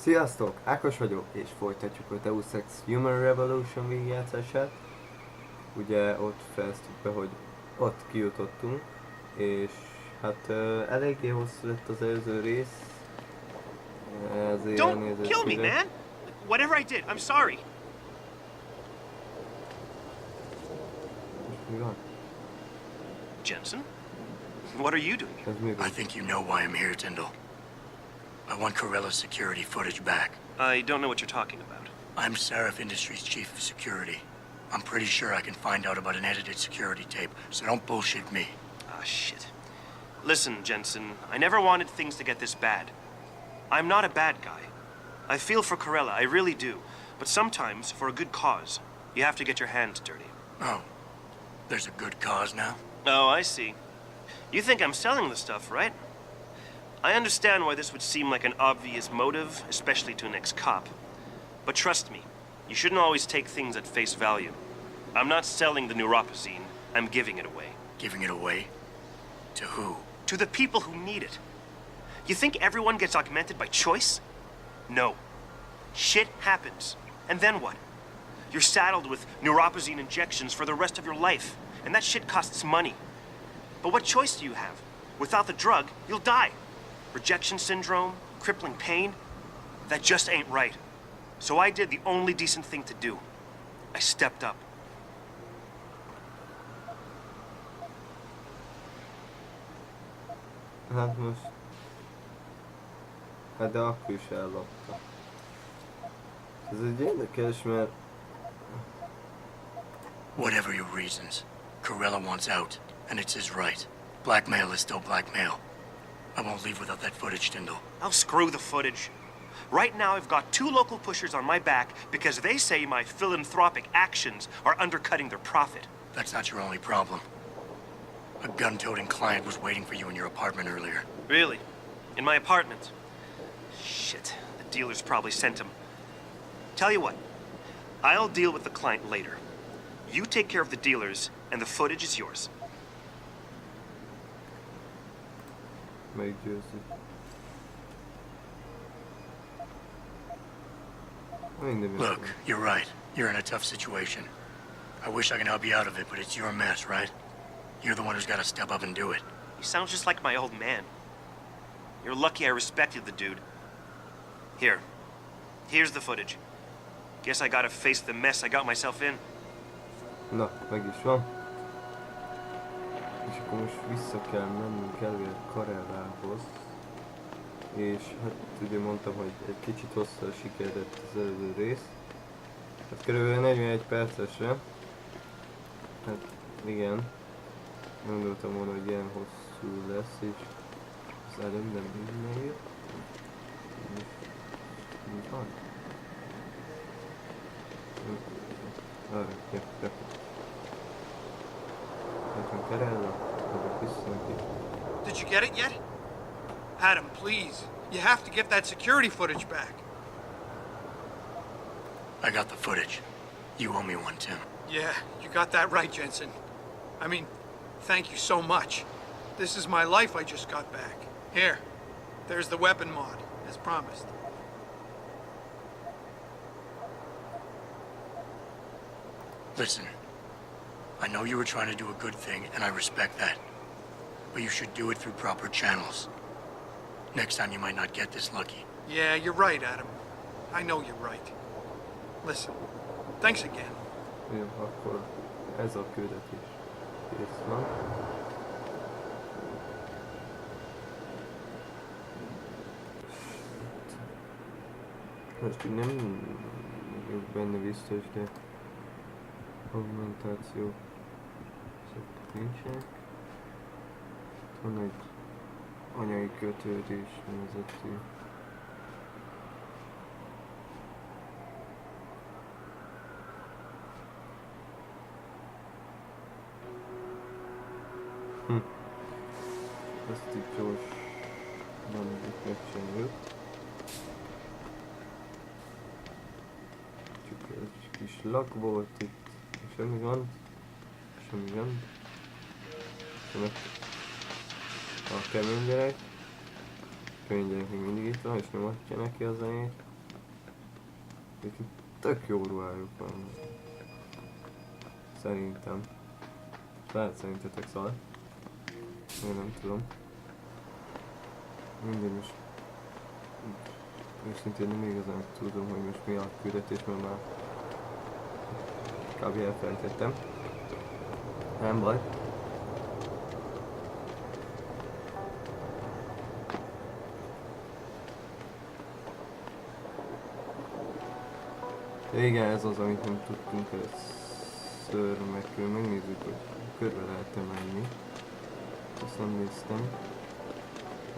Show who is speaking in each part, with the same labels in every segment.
Speaker 1: Sziasztok! Ákos vagyok, és folytatjuk a Deus Ex Human Revolution végigjátszását. Ugye ott fejeztük be, hogy ott kijutottunk, és hát eléggé hosszú lett az előző rész. Ezért
Speaker 2: Don't kill me, man! Whatever I did, I'm sorry.
Speaker 1: Mi van?
Speaker 2: Jensen? What are you doing?
Speaker 1: Ez mi van?
Speaker 3: I think you know why I'm here, Tyndall. I want Corella's security footage back.
Speaker 2: I don't know what you're talking about.
Speaker 3: I'm Seraph Industries' chief of security. I'm pretty sure I can find out about an edited security tape, so don't bullshit me.
Speaker 2: Ah, shit. Listen, Jensen, I never wanted things to get this bad. I'm not a bad guy. I feel for Corella, I really do. But sometimes, for a good cause, you have to get your hands dirty.
Speaker 3: Oh, there's a good cause now?
Speaker 2: Oh, I see. You think I'm selling the stuff, right? I understand why this would seem like an obvious motive, especially to an ex-cop. But trust me, you shouldn't always take things at face value. I'm not selling the neuropazine, I'm giving it away.
Speaker 3: Giving it away? To who?
Speaker 2: To the people who need it. You think everyone gets augmented by choice? No. Shit happens. And then what? You're saddled with neuropazine injections for the rest of your life, and that shit costs money. But what choice do you have? Without the drug, you'll die. Rejection syndrome, crippling pain, that just ain't right. So I did the only decent thing to do. I stepped up.
Speaker 1: Hát most... Hát de akkor is ellopta. Ez egy érdekes, mert...
Speaker 3: Whatever your reasons, Corella wants out, and it's his right. Blackmail is still blackmail. I won't leave without that footage, Tyndall.
Speaker 2: I'll screw the footage. Right now I've got 2 local pushers on my back because they say my philanthropic actions are undercutting their profit.
Speaker 3: That's not your only problem. A gun-toting client was waiting for you in your apartment earlier.
Speaker 2: Really? In my apartment? Shit, the dealers probably sent him. Tell you what, I'll deal with the client later. You take care of the dealers, and the footage is yours.
Speaker 1: Meggyőzzük. Minden
Speaker 3: Look, you're right. You're in a tough situation. I wish I could help you out of it, but it's your mess, right? You're the one who's got to step up and do it.
Speaker 2: He sounds just like my old man. You're lucky I respected the dude. Here. Here's the footage. Guess I gotta face the mess I got myself in.
Speaker 1: Na, meg is van. És akkor most vissza kell mennünk előre Corellához. És hát ugye mondtam, hogy egy kicsit hosszal sikeredett az előző rész. Hát körülbelül 41 percesre. Hát igen. Gondoltam volna, hogy ilyen hosszú lesz, és az előbb nem így megírt. Mi van? Arra, ja.
Speaker 4: Did you get it yet? Adam, please. You have to get that security footage back.
Speaker 3: I got the footage. You owe me one, Tim.
Speaker 4: Yeah, you got that right, Jensen. I mean, thank you so much. This is my life I just got back. Here, there's the weapon mod, as promised.
Speaker 3: Listen, I know you were trying to do a good thing, and I respect that. But you should do it through proper channels. Next time you might not get this lucky.
Speaker 4: Yeah, you're right, Adam. I know you're right. Listen, thanks again.
Speaker 1: Jó, akkor ez a küldetés kész van. Most így nem vagyok benne biztos, de augmentáció ezek nincsenek. Van egy anyai kötődés nevezetű. Ezt így gyors nem megcsináljuk. Csak egy kis lag volt itt. Semmi gond. Semmi gond. A kemény gyerek. A kemény gyerek még mindig itt van, és nem adja neki a zenét. Egyébként tök jó ruhájuk van. Szerintem. Lehet szerintetek szar. Én nem tudom. Mindig most... Őszintén nem igazán tudom, hogy most mi a küldetés, mert már kb. Elfelejtettem. Nem baj. Igen, ez az, amit nem tudtunk először megnézzük, hogy körbe lehet-e menni. Azt nem néztem.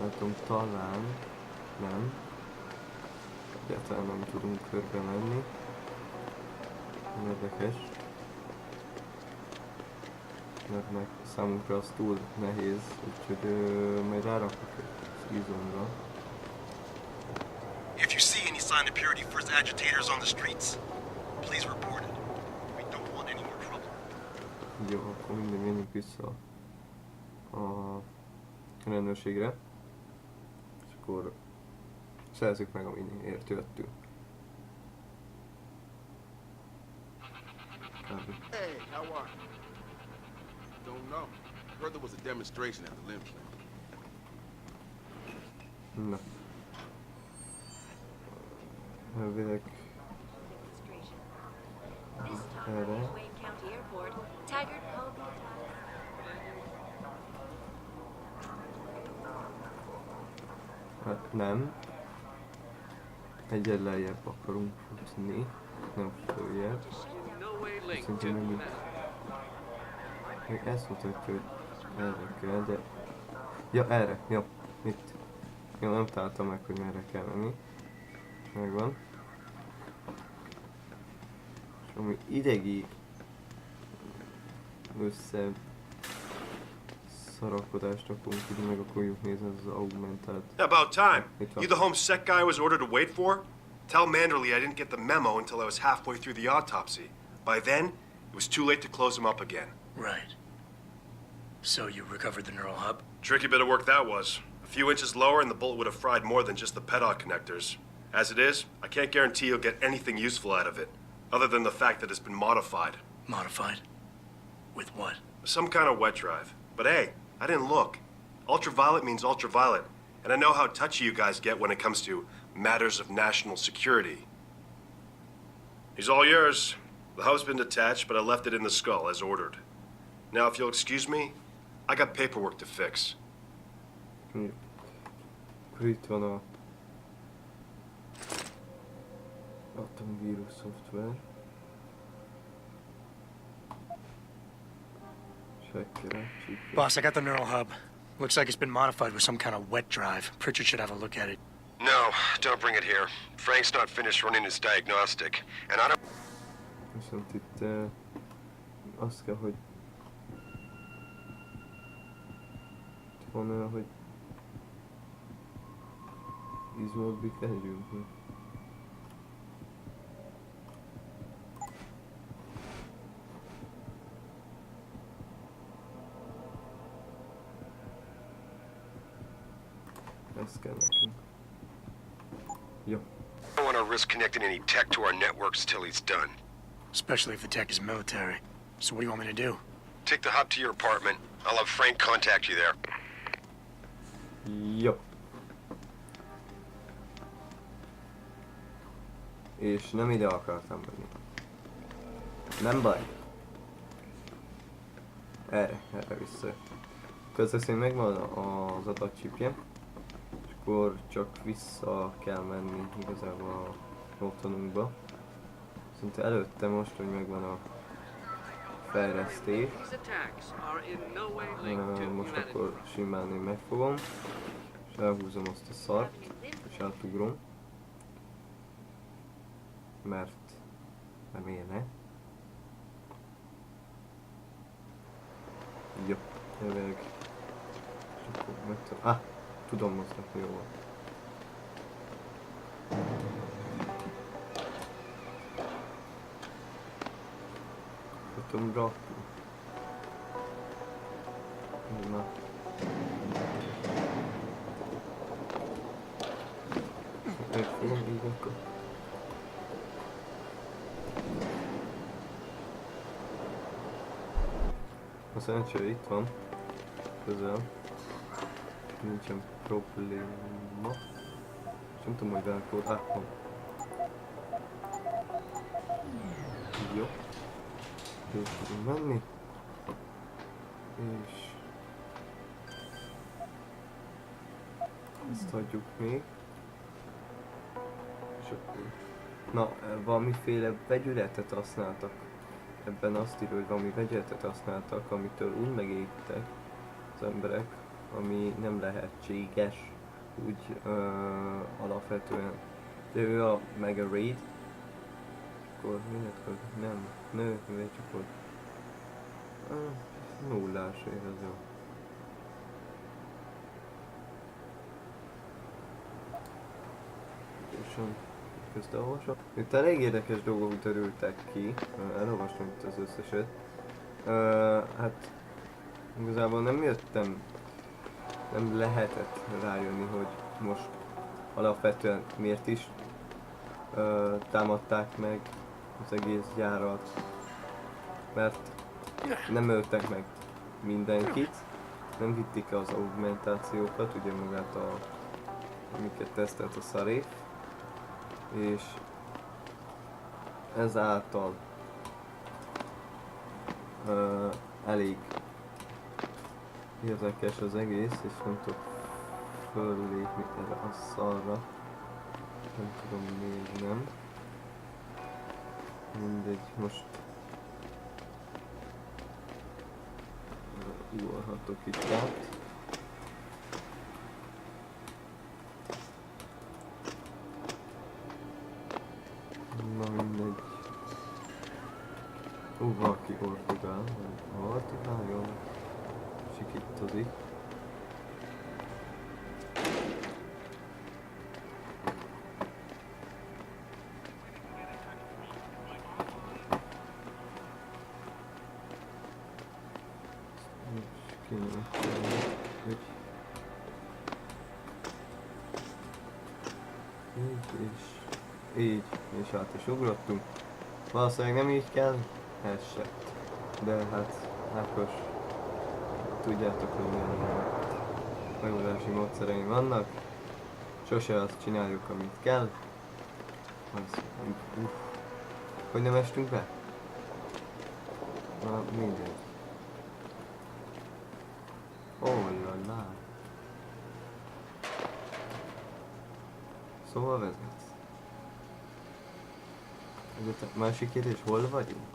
Speaker 1: Látom, talán nem. Egyáltalán nem tudunk körbe menni. Érdekes. Mert meg számunkra az túl nehéz, úgyhogy majd rárakok egy izomra.
Speaker 5: If you see any sign of Purity First agitators on the streets, please report it. We don't want any more trouble.
Speaker 1: Jó, akkor mindig menjünk vissza a rendőrségre. És akkor szerezzük meg, aminért jöttünk.
Speaker 6: Hey, how are you? Don't know. Heard there was a demonstration at the limb clinic.
Speaker 1: Na. Elvileg erre. Hát nem. Egyet lejjebb akarunk futni, nem följebb. Szerintem még ezt mutatja, hogy erre kell, de... Ja, erre, jó, itt. Jó, nem találtam meg, hogy merre kell menni. Megvan. És ami idegi össze szarakodást akarunk tudni, meg akarjuk nézni, az augmentált.
Speaker 5: About time. You the homesec guy I was ordered to wait for? Tell Manderley I didn't get the memo until I was halfway through the autopsy. By then, it was too late to close him up again.
Speaker 3: Right. So you recovered the neural hub?
Speaker 5: Tricky bit of work that was. A few inches lower and the bullet would have fried more than just the pedal connectors. As it is, I can't guarantee you'll get anything useful out of it, other than the fact that it's been modified.
Speaker 3: Modified? With what?
Speaker 5: Some kind of wet drive. But hey, I didn't look. Ultraviolet means ultraviolet, and I know how touchy you guys get when it comes to matters of national security. He's all yours. The hub's been detached, but I left it in the skull as ordered. Now, if you'll excuse me, I got paperwork to fix.
Speaker 1: Akkor itt van a atomvírus szoftver.
Speaker 3: Boss, I got the neural hub. Looks like it's been modified with some kind of wet drive. Pritchard should have a look at it.
Speaker 5: No, don't bring it here. Frank's not finished running his diagnostic, and I don't...
Speaker 1: Viszont itt azt kell, hogy itt van olyan, hogy izmodbi kerüljünk. Ez kell nekünk. Jó.
Speaker 5: I don't want to risk connecting any tech to our networks till he's done.
Speaker 3: Especially if the tech is military. So what do you want me to do?
Speaker 5: Take the hub to your apartment. I'll have Frank contact you there.
Speaker 1: Jó. És nem ide akartam menni. Nem baj. Erre vissza. Közben megvan az adatchipje. És akkor csak vissza kell menni igazából a otthonunkba. Viszont előtte most, hogy megvan a fejlesztés. Most akkor simán én megfogom. És elhúzom azt a szart. És átugrom. Mert nem élne. Jó, elég. Tudom mozgatni, jó van. Tudom rakni. Na. Megfogom így akkor. A szerencsére itt van. Közel. Nincsen probléma. És nem tudom, hogy velkor van. Jó. Jó tudunk menni. És... ezt hagyjuk még. És akkor... na, valamiféle vegyületet használtak. Ebben azt írja, hogy valami vegyületet használtak, amitől úgy megégtek az emberek, ami nem lehetséges úgy alapvetően. De ő a Mega Raid. Akkor mindegykor nem, nő, mivel csak hogy nullás ér, az jó. És közte olvasok. Itt elég érdekes dolgok törültek ki, elolvastam itt az összeset. Hát igazából nem lehetett rájönni, hogy most alapvetően miért is támadták meg az egész gyárat, mert nem öltek meg mindenkit, nem vitték el az augmentációkat, ugye magát amiket tesztelt a szarép, és ezáltal elég érdekes az egész, és nem tudok föllépni erre a szarra. Nem tudom, miért nem. Mindegy, most ugorhatok itt át. Na mindegy. Valaki ordibál, ordibáljon, sikítozik. Így, és át is ugrottunk. Valószínűleg nem így kell, ez se. De hát, Ákos, tudjátok, hogy milyen megoldási módszereim vannak. Sose azt csináljuk, amit kell. Az, hogy nem estünk be? Na, mindegy. Ollala. Szóval vezetsz. Másik kérdés, hol vagyunk?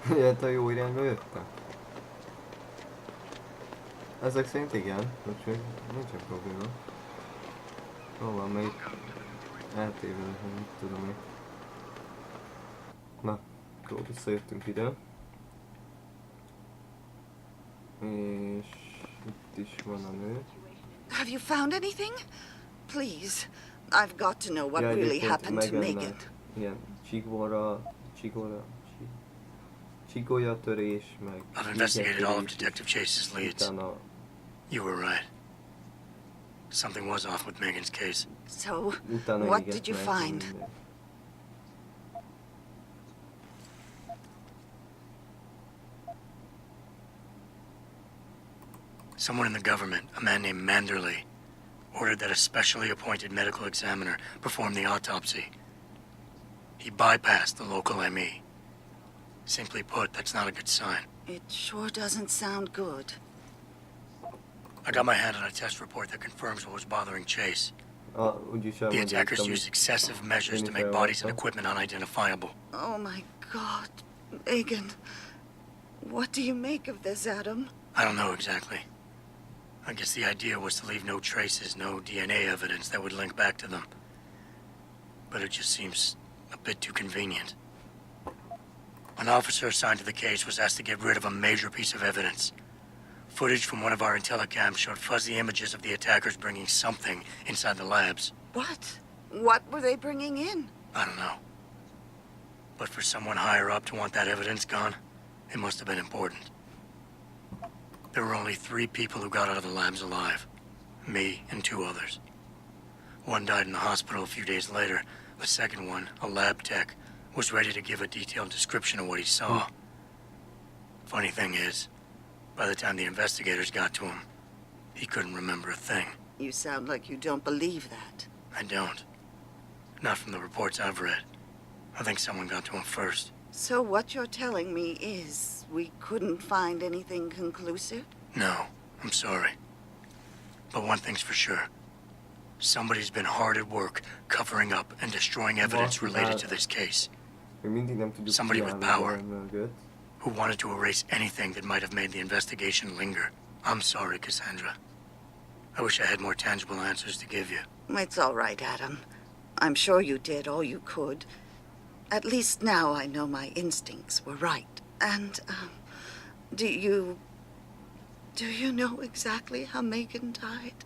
Speaker 1: Ilyet a jó irányba jöttem. Ezek szerint igen, úgyhogy nincsen probléma. Hol van még? Eltéve, nem tudom még. Na, akkor visszajöttünk ide. És itt is van a nő.
Speaker 7: Have you found anything? Please, I've got to know what really happened to Megan.
Speaker 1: Ilyen csigolyatörés, meg...
Speaker 3: I've investigated all of Detective Chase's leads.
Speaker 1: Utána...
Speaker 3: You were right. Something was off with Megan's case.
Speaker 7: So,
Speaker 1: utána
Speaker 7: what did you find?
Speaker 1: Minden.
Speaker 3: Someone in the government, a man named Manderley, ordered that a specially appointed medical examiner perform the autopsy. He bypassed the local ME. Simply put, that's not a good sign.
Speaker 7: It sure doesn't sound good.
Speaker 3: I got my hand on a test report that confirms what was bothering Chase. The attackers used excessive measures to make bodies and equipment unidentifiable.
Speaker 7: Oh my God, Megan. What do you make of this, Adam?
Speaker 3: I don't know exactly. I guess the idea was to leave no traces, no DNA evidence that would link back to them. But it just seems a bit too convenient. An officer assigned to the case was asked to get rid of a major piece of evidence. Footage from one of our intellicams showed fuzzy images of the attackers bringing something inside the labs.
Speaker 7: What? What were they bringing in?
Speaker 3: I don't know. But for someone higher up to want that evidence gone, it must have been important. There were only 3 people who got out of the labs alive. Me and 2 others. One died in the hospital a few days later. The second one, a lab tech, was ready to give a detailed description of what he saw. Funny thing is, by the time the investigators got to him, he couldn't remember a thing.
Speaker 7: You sound like you don't believe that.
Speaker 3: I don't. Not from the reports I've read. I think someone got to him first.
Speaker 7: So what you're telling me is we couldn't find anything conclusive?
Speaker 3: No, I'm sorry. But one thing's for sure. Somebody's been hard at work covering up and destroying evidence related to this case. Somebody with power who wanted to erase anything that might have made the investigation linger. I'm sorry, Cassandra. I wish I had more tangible answers to give you.
Speaker 7: It's all right, Adam. I'm sure you did all you could. At least now I know my instincts were right. And, do you know exactly how Megan died?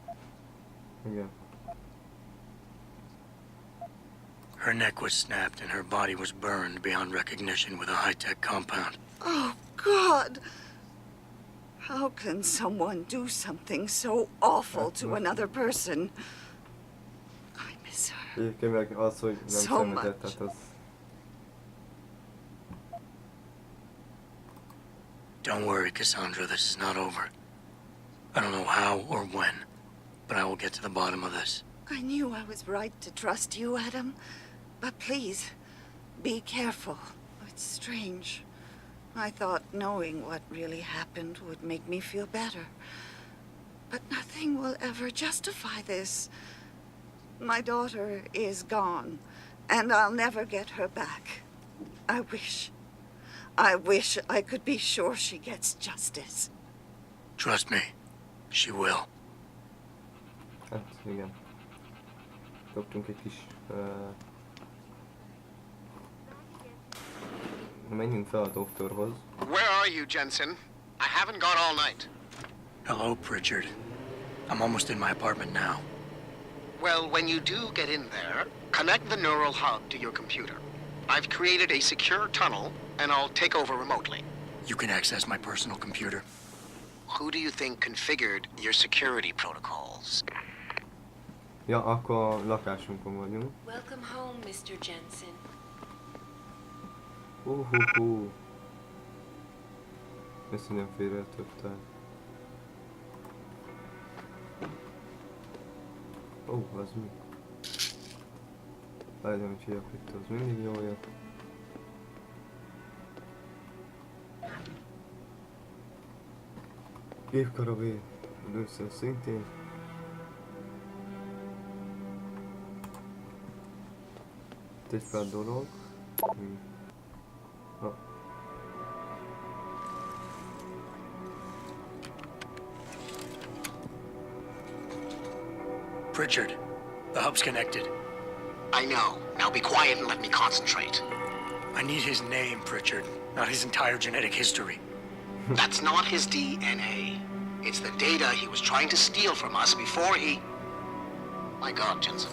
Speaker 1: Yeah.
Speaker 3: Her neck was snapped and her body was burned beyond recognition with a high-tech compound.
Speaker 7: Oh, God! How can someone do something so awful to another person? I miss her.
Speaker 1: Egyébként meg az, hogy nem
Speaker 7: So
Speaker 1: szenvedett,
Speaker 7: much.
Speaker 1: tehát az...
Speaker 3: Don't worry, Cassandra, this is not over. I don't know how or when, but I will get to the bottom of this.
Speaker 7: I knew I was right to trust you, Adam. But please, be careful. It's strange. I thought knowing what really happened would make me feel better. But nothing will ever justify this. My daughter is gone, and I'll never get her back. I wish I could be sure she gets justice.
Speaker 3: Trust me, she will.
Speaker 1: Hát, igen. Kaptunk egy kis... Menjünk fel a doktorhoz.
Speaker 8: Where are you, Jensen? I haven't gone all night.
Speaker 3: Hello, Pritchard. I'm almost in my apartment now.
Speaker 8: Well, when you do get in there, connect the neural hub to your computer. I've created a secure tunnel, and I'll take over remotely.
Speaker 3: You can access my personal computer.
Speaker 8: Who do you think configured your security protocols?
Speaker 1: Ja, akkor a lakásunkon vagyunk.
Speaker 9: Welcome home, Mr. Jensen.
Speaker 1: Ezt nem félretöptem. Az mi? Legyen, hogy hívják itt, az mindig jól jött. Gépkarabé, először szintén. Itt egy pár dolog.
Speaker 3: Pritchard, the hub's connected.
Speaker 8: I know. Now be quiet and let me concentrate.
Speaker 3: I need his name, Pritchard, not his entire genetic history.
Speaker 8: That's not his DNA. It's the data he was trying to steal from us before he... My God, Jensen.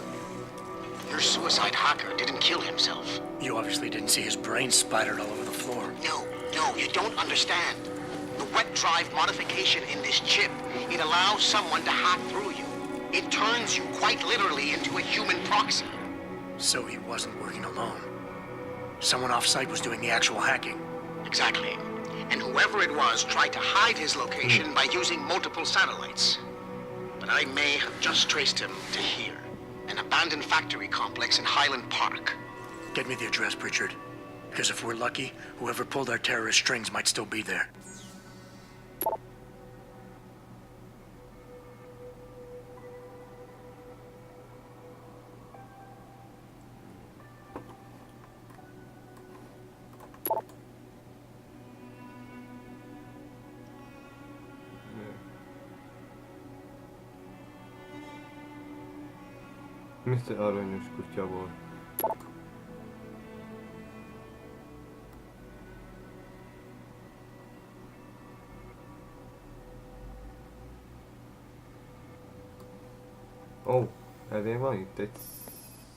Speaker 8: Your suicide hacker didn't kill himself.
Speaker 3: You obviously didn't see his brain splattered all over the floor.
Speaker 8: No, you don't understand. The wet drive modification in this chip, it allows someone to hack through you. It turns you quite literally into a human proxy.
Speaker 3: So he wasn't working alone. Someone off-site was doing the actual hacking.
Speaker 8: Exactly. And whoever it was tried to hide his location by using multiple satellites. But I may have just traced him to here. An abandoned factory complex in Highland Park.
Speaker 3: Get me the address, Pritchard. Because if we're lucky, whoever pulled our terrorist strings might still be there.
Speaker 1: Mr. Aranyos kutya volt. Oh, ezért van itt egy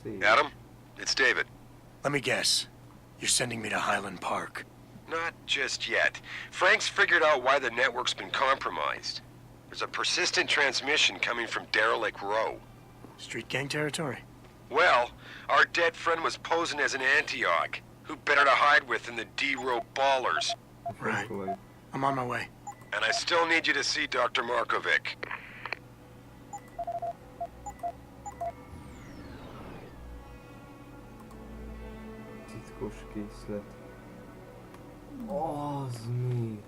Speaker 1: szék.
Speaker 10: Adam, it's David.
Speaker 3: Let me guess. You're sending me to Highland Park.
Speaker 10: Not just yet. Frank's figured out why the network's been compromised. There's a persistent transmission coming from Derelict Row.
Speaker 3: Street gang territory?
Speaker 10: Well, our dead friend was posing as an Antioch. Who better to hide with than the D-Row ballers?
Speaker 3: Right. I'm on my way.
Speaker 10: And I still need you to see Dr. Markovic.
Speaker 1: Titkos készlet. Az mi?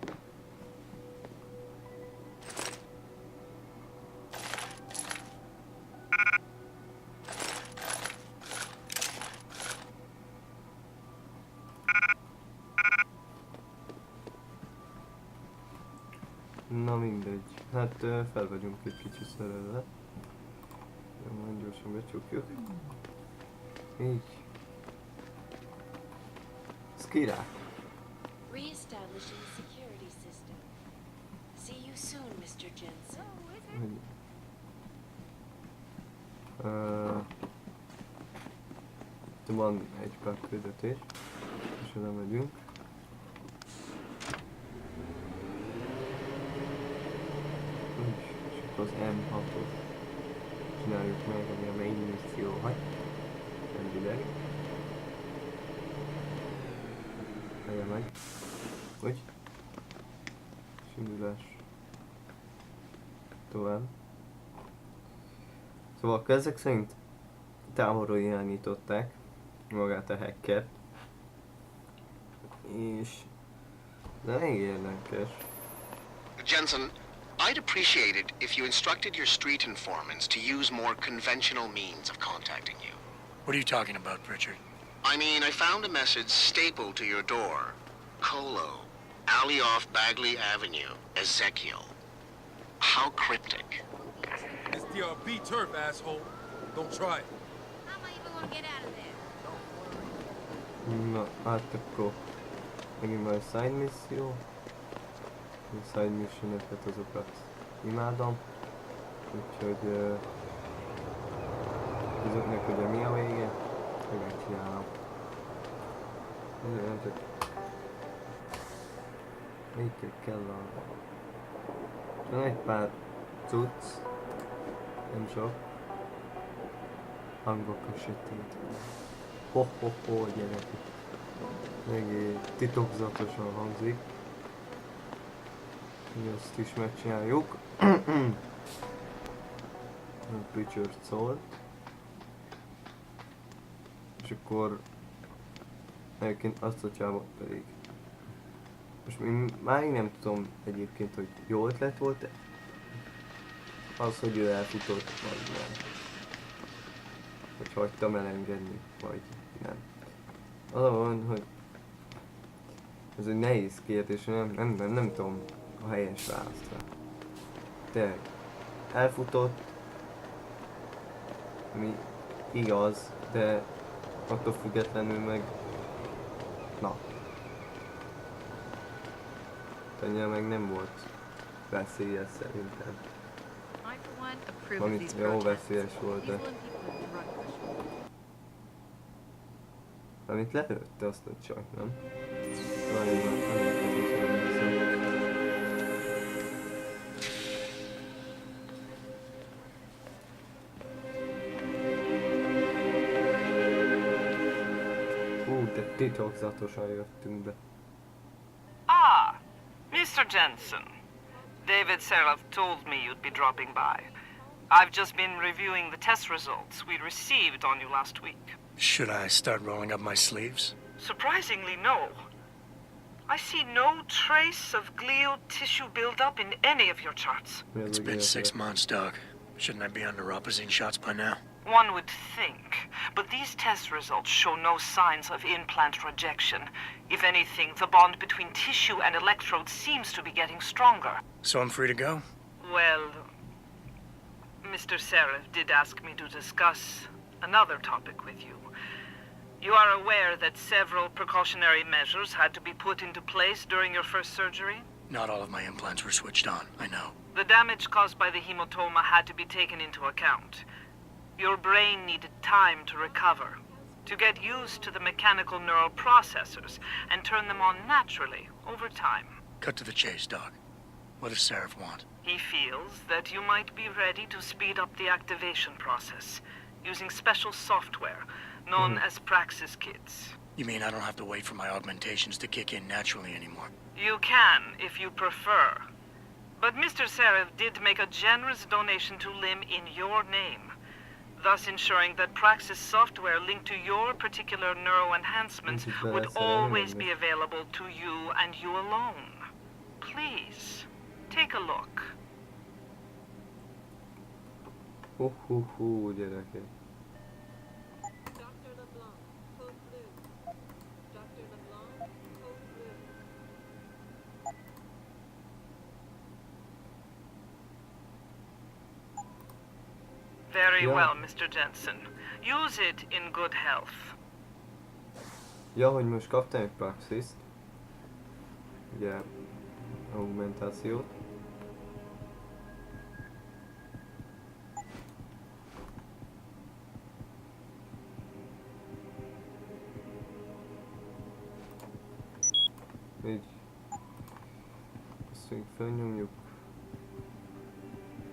Speaker 1: Na mindegy. Hát fel vagyunk egy kicsit szerelve. Jó, majd gyorsan becsukjuk. Így. Ez király.
Speaker 9: Re-establishing security system. See you soon, Mr. Jensen.
Speaker 1: Van egy pár küldetés, és oda megyünk. És akkor az M6-ot csináljuk meg, ami a main misszió hagy. Elvileg. Legyen meg. Úgy. Simulás. Tovább. Szóval ezek szerint távolról irányították magát a hackert. És de elég érdekes.
Speaker 8: Jensen, I'd appreciate it if you instructed your street informants to use more conventional means of contacting you.
Speaker 3: What are you talking about, Pritchard?
Speaker 8: I mean, I found a message stapled to your door. Colo, alley off Bagley Avenue, Ezekiel. How cryptic.
Speaker 6: It's DRB turf, asshole. Don't try it.
Speaker 11: How am I even gonna get out of there?
Speaker 1: Na, hát akkor megint majd side misszió. A side missionöket azokat imádom. Úgyhogy azoknak ugye mi a vége? Megcsinálom. Melyikkel kell a... Van egy pár cucc. Nem sok. Hangok a sötét. Ho-ho-ho, gyerekek. Még titokzatosan hangzik. Ugye ezt is megcsináljuk. Pritchard szólt. És akkor egyébként azt a csávot pedig. Most én máig nem tudom egyébként, hogy jó ötlet volt-e? Az, hogy ő elfutott, vagy nem. Hogy hagytam elengedni, vagy nem. Az van, hogy ez egy nehéz kérdés, nem tudom a helyes választ rá. Tényleg, elfutott, mi igaz, de attól függetlenül meg, na. Annyira meg nem volt veszélyes szerintem. Amit jó veszélyes volt, de... Amit lelőtte azt a csaj, nem? De titokzatosan jöttünk be.
Speaker 12: Ah, Mr. Jensen. David Serov told me you'd be dropping by. I've just been reviewing the test results we received on you last week.
Speaker 3: Should I start rolling up my sleeves?
Speaker 12: Surprisingly, no. I see no trace of glial tissue buildup in any of your charts.
Speaker 3: It's been 6 months, Doc. Shouldn't I be on neuropazine shots by now?
Speaker 12: One would think, but these test results show no signs of implant rejection. If anything, the bond between tissue and electrodes seems to be getting stronger.
Speaker 3: So I'm free to go?
Speaker 12: Well, Mr. Serif did ask me to discuss another topic with you. You are aware that several precautionary measures had to be put into place during your first surgery?
Speaker 3: Not all of my implants were switched on, I know.
Speaker 12: The damage caused by the hematoma had to be taken into account. Your brain needed time to recover, to get used to the mechanical neural processors and turn them on naturally over time.
Speaker 3: Cut to the chase, Doc. What does Seraph want?
Speaker 12: He feels that you might be ready to speed up the activation process using special software, known as Praxis kits.
Speaker 3: You mean I don't have to wait for my augmentations to kick in naturally anymore?
Speaker 12: You can, if you prefer. But Mr. Seraph did make a generous donation to LIM in your name, thus ensuring that Praxis software linked to your particular neuroenhancements would always be available to you and you alone. Please, take a look.
Speaker 1: Gyerekek.
Speaker 9: Dr. LeBlanc, code blue. Dr. LeBlanc, code blue.
Speaker 12: Very
Speaker 1: Yeah.
Speaker 12: well, Mr. Jensen. Use it in good health.
Speaker 1: Ja, hogy most kaptam egy Praxis-t. Ugye, augmentációt. Így. Azt még felnyomjuk.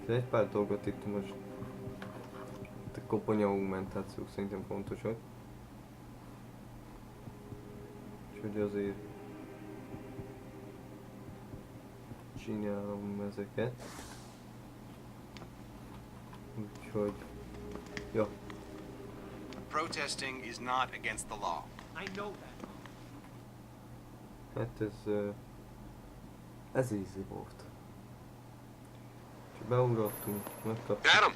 Speaker 1: De egy pár dolgot itt most. A koponya augmentációk szerintem fontosak. Úgyhogy azért csinálom ezeket. Úgyhogy... Ja.
Speaker 13: Protesting is not against the law.
Speaker 4: I know that.
Speaker 1: Hát ez easy volt. Csak beugrottunk, megkaptuk.
Speaker 10: Adam,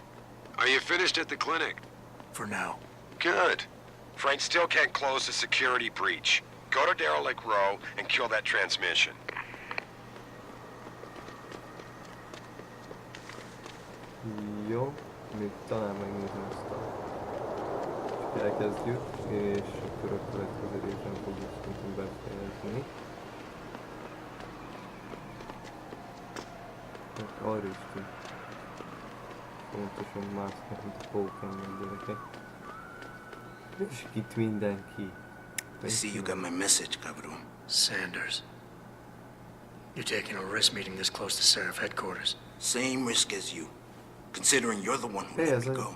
Speaker 10: are you finished at the clinic?
Speaker 3: For now.
Speaker 10: Good. Frank still can't close the security breach. Go to Derelict Row and kill that transmission.
Speaker 1: Jó, még talán megnézem ezt a... Csak elkezdjük, és akkor a következő részben fogjuk szerintem befejezni. Hát arra is tud. Pontosan másznak, mint a Pokémon gyerekek. És itt mindenki.
Speaker 8: I see you got my message, cabrón.
Speaker 3: Sanders. You're taking a risk meeting this close to Seraph headquarters.
Speaker 8: Same risk as you, considering you're the one who let me go.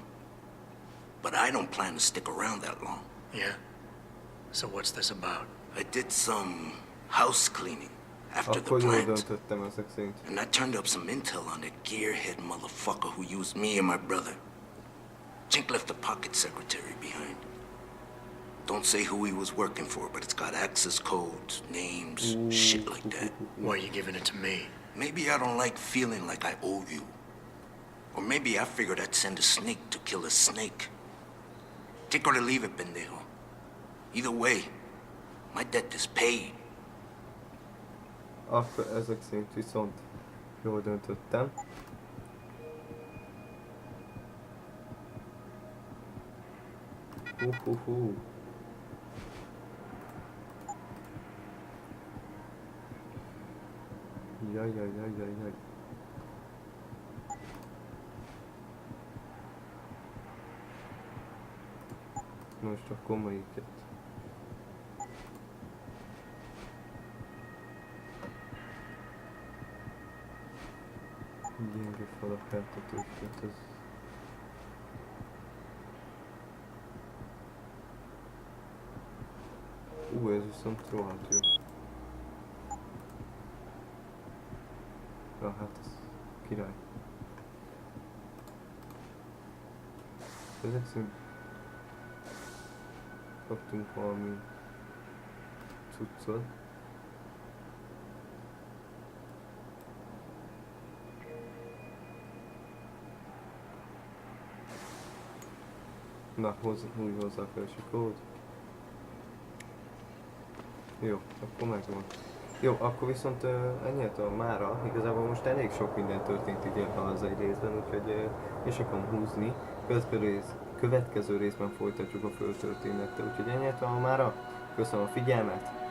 Speaker 8: But I don't plan to stick around that long.
Speaker 3: Yeah? So what's this about?
Speaker 8: I did some house cleaning after the
Speaker 1: Akkor jól
Speaker 8: plant,
Speaker 1: döntöttem ezek szerint.
Speaker 8: and I turned up some intel on that gearhead motherfucker who used me and my brother. Jink left the pocket secretary behind. Don't say who he was working for, but it's got access codes, names, shit like that.
Speaker 3: Why are you giving it to me?
Speaker 8: Maybe I don't like feeling like I owe you. Or maybe I figured I'd send a snake to kill a snake. Take or leave it, pendejo. Either way, my debt is paid.
Speaker 1: Akkor ezek szerint viszont jól döntöttem. Jaj. Most akkor melyiket? Gyenge falak feltetőket, ez... ez viszont rohadt jó. Ja, hát ez király. Ezek szerint kaptunk valami cuccot. Na, új hozzáférési kód. Jó, akkor megvan. Jó, akkor viszont ennyitől mára. Igazából most elég sok minden történt így ebben az egy részben, úgyhogy és akarom húzni. Következő részben folytatjuk a földtörténettel, úgyhogy ennyitől mára. Köszönöm a figyelmet!